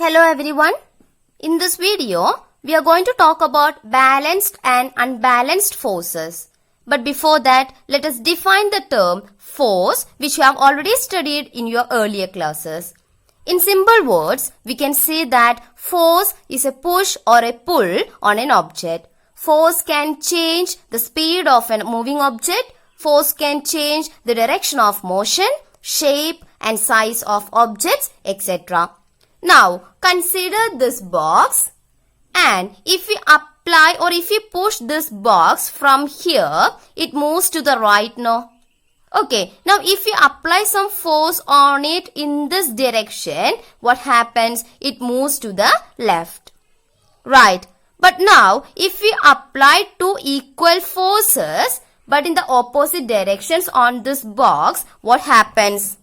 Hello everyone. In this video, we are going to talk about balanced and unbalanced forces. But before that, let us define the term force which you have already studied in your earlier classes. In simple words, we can say that force is a push or a pull on an object. Force can change the speed of a moving object. Force can change the direction of motion, shape and size of objects, etc. Now, consider this box, and if we apply or if we push this box from here, it moves to the right, no? Okay, now if we apply some force on it in this direction, what happens? It moves to the left. Right, but now if we apply two equal forces, but in the opposite directions on this box, what happens?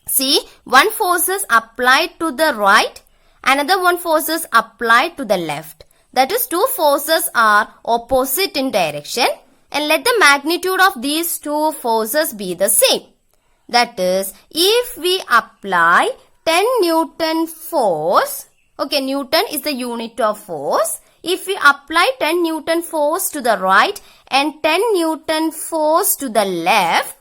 See, one force is applied to the right, another one force is applied to the left. That is, two forces are opposite in direction, and let the magnitude of these two forces be the same. That is, if we apply 10 Newton force, okay, Newton is the unit of force. If we apply 10 Newton force to the right and 10 Newton force to the left,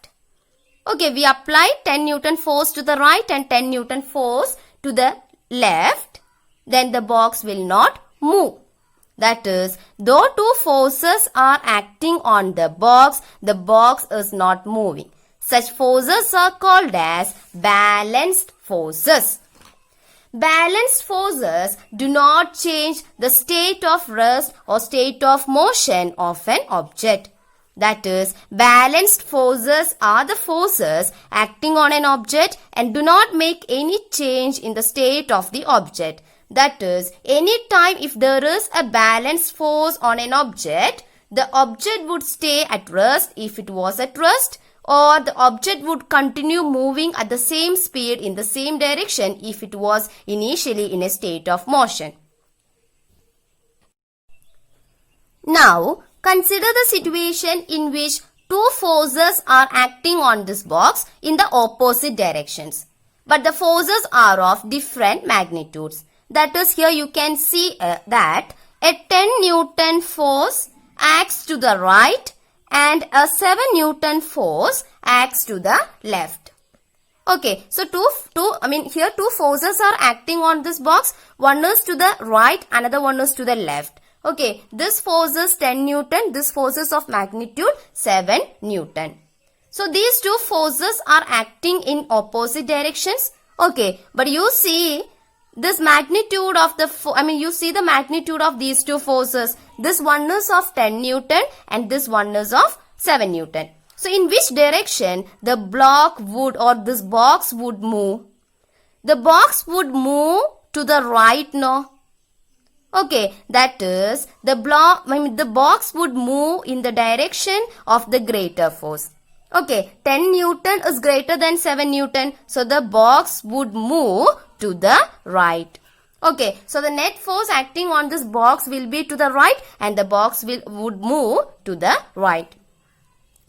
okay, we apply 10 Newton force to the right and 10 Newton force to the left, then the box will not move. That is, though two forces are acting on the box is not moving. Such forces are called as balanced forces. Balanced forces do not change the state of rest or state of motion of an object. That is, balanced forces are the forces acting on an object and do not make any change in the state of the object. That is, any time if there is a balanced force on an object, the object would stay at rest if it was at rest, or the object would continue moving at the same speed in the same direction if it was initially in a state of motion. Now, consider the situation in which two forces are acting on this box in the opposite directions, but the forces are of different magnitudes. That is, here you can see that a 10 Newton force acts to the right and a 7 Newton force acts to the left. Okay, so here two forces are acting on this box. One is to the right, another one is to the left. Okay, this force is 10 Newton, this force is of magnitude 7 Newton. So these two forces are acting in opposite directions. Okay, but you see this magnitude of you see the magnitude of these two forces. This one is of 10 Newton and this one is of 7 Newton. So in which direction the block would or this box would move? The box would move to the right, no? Okay, that is, the box would move in the direction of the greater force. Okay, 10 Newton is greater than 7 Newton. So the box would move to the right. Okay, so the net force acting on this box will be to the right and the box would move to the right.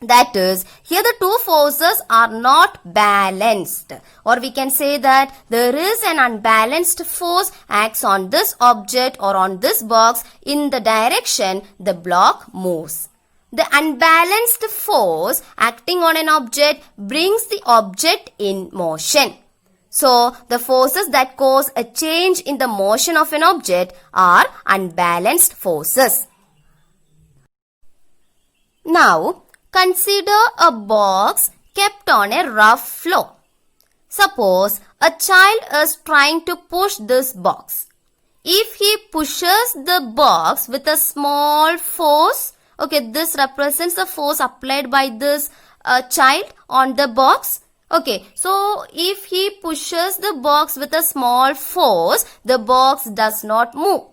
That is, here the two forces are not balanced, or we can say that there is an unbalanced force acts on this object or on this box in the direction the block moves. The unbalanced force acting on an object brings the object in motion. So, the forces that cause a change in the motion of an object are unbalanced forces. Now, consider a box kept on a rough floor. Suppose a child is trying to push this box. If he pushes the box with a small force, okay, this represents the force applied by this child on the box. Okay, so if he pushes the box with a small force, the box does not move,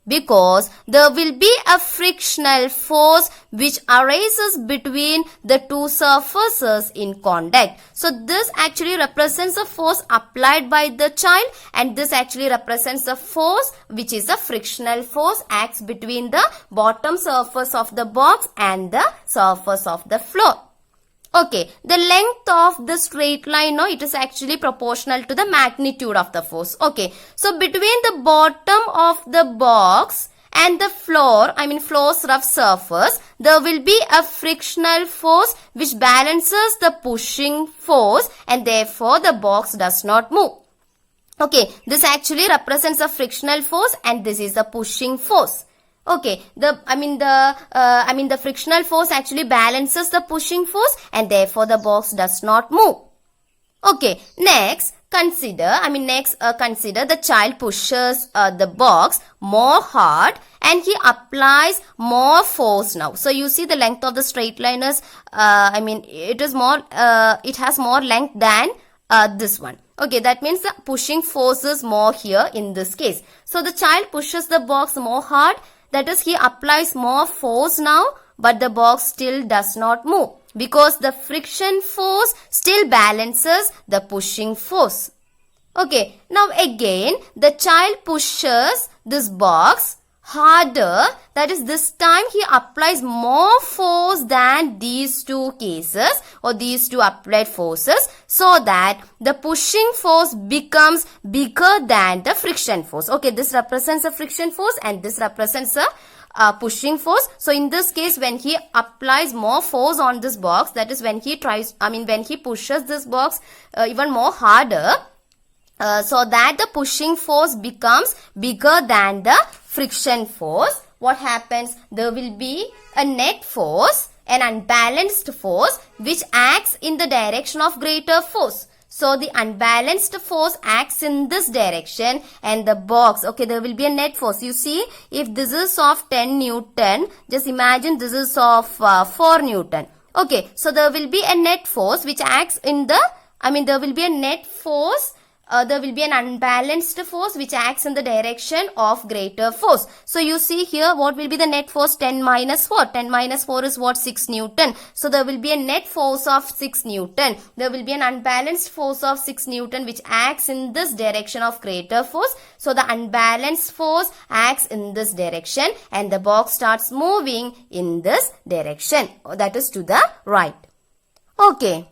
because there will be a frictional force which arises between the two surfaces in contact. So this actually represents a force applied by the child, and this actually represents a force which is a frictional force acts between the bottom surface of the box and the surface of the floor. Okay, the length of the straight line, no, it is actually proportional to the magnitude of the force. Okay, so between the bottom of the box and the floor, floor's rough surface, there will be a frictional force which balances the pushing force, and therefore the box does not move. Okay, this actually represents a frictional force and this is the pushing force. Okay, the frictional force actually balances the pushing force and therefore the box does not move. Okay, next consider the child pushes the box more hard and he applies more force now. So you see the length of the straight line is, it has more length than this one. Okay, that means the pushing force is more here in this case. So the child pushes the box more hard. That is, he applies more force now, but the box still does not move because the friction force still balances the pushing force. Okay, now again, the child pushes this box harder. That is, this time he applies more force than these two cases or these two applied forces, so that the pushing force becomes bigger than the friction force. Okay, this represents a friction force and this represents a pushing force. So in this case, when he applies more force on this box, that is when he pushes this box even more harder, so that the pushing force becomes bigger than the friction force, what happens? There will be a net force, an unbalanced force which acts in the direction of greater force. So the unbalanced force acts in this direction and the box, okay, there will be a net force. You see, if this is of 10 Newton, just imagine this is of 4 Newton. Okay, so there will be a net force which acts in the, there will be a net force, there will be an unbalanced force which acts in the direction of greater force. So you see here, what will be the net force? 10 minus 4. 10 minus 4 is what? 6 Newton. So there will be a net force of 6 Newton. There will be an unbalanced force of 6 Newton which acts in this direction of greater force. So the unbalanced force acts in this direction and the box starts moving in this direction. That is to the right. Okay.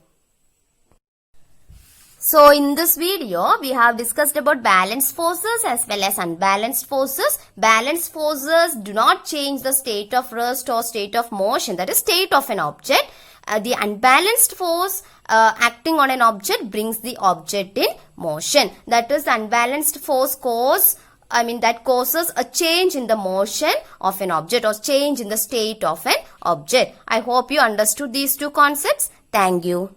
So in this video, we have discussed about balanced forces as well as unbalanced forces. Balanced forces do not change the state of rest or state of motion, that is state of an object. The unbalanced force acting on an object brings the object in motion. That is, the unbalanced force causes a change in the motion of an object or change in the state of an object. I hope you understood these two concepts. Thank you.